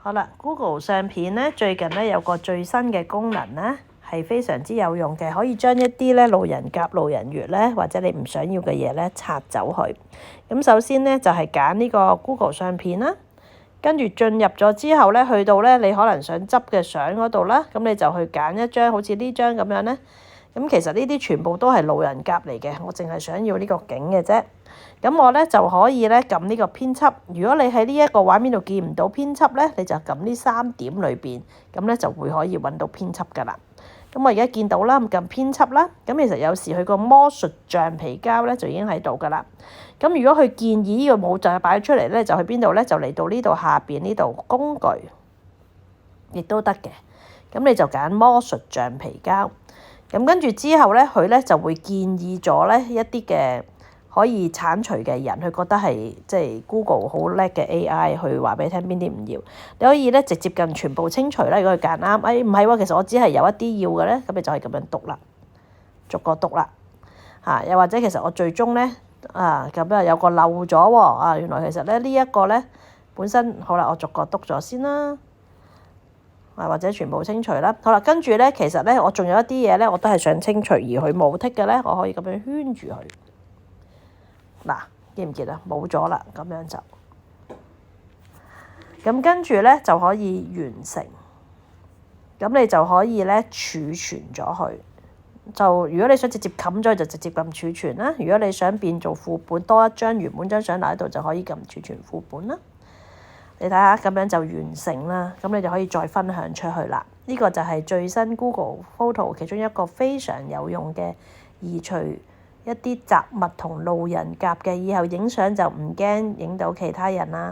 好啦 ，Google 相片咧最近咧有個最新嘅功能咧，係非常之有用嘅，可以將一啲咧路人甲、路人乙咧，或者你唔想要嘅嘢咧拆走佢。咁首先咧就係揀呢個 Google 相片啦，跟住進入咗之後咧，去到咧你可能想執嘅相嗰度啦，咁你就去揀一張好似呢張咁樣咧。咁其實呢啲全部都係路人甲嚟嘅，我淨係想要呢個景嘅啫。咁我咧就可以咧撳呢個編輯。如果你喺呢一個畫面度見唔到編輯咧，你就撳呢3點裏邊，咁咧就會可以揾到編輯㗎啦。咁我而家見到啦，撳編輯啦。咁其實有時佢個魔術橡皮膠咧就已經喺度㗎啦。咁如果佢建議呢個冇就係擺出嚟咧，就去邊度咧？就嚟到呢度下邊呢度工具，亦都得嘅。咁你就揀魔術橡皮膠。咁跟住之後咧，佢咧就會建議咗咧一啲嘅可以剷除嘅人，佢覺得係即係 Google 好叻嘅 AI 去話俾你聽邊啲唔要。你可以咧直接撳全部清除啦。如果佢揀啱，唔係喎，其實我只係有一啲要嘅咧，咁你就係咁樣讀啦，逐個讀啦。又或者其實我最終咧咁有個漏咗喎原來其實咧呢一個咧本身好啦，我逐個篤咗先啦。或者全部清除啦。好啦，跟住咧，其實咧，我仲有一啲嘢咧，我都係想清除，而佢冇剔嘅咧，我可以咁樣圈住佢。嗱，見唔見啊？冇咗啦，咁樣就咁跟住咧就可以完成。咁你就可以咧儲存咗佢。就如果你想直接冚咗，就直接撳儲存啦。如果你想變做副本，多一張原本張相留喺度，就可以撳儲存副本啦。你睇下，咁樣就完成啦，咁你就可以再分享出去啦。呢個就係最新 Google Photo 其中一個非常有用嘅移除一啲雜物同路人甲嘅，以後影相就唔驚影到其他人啦。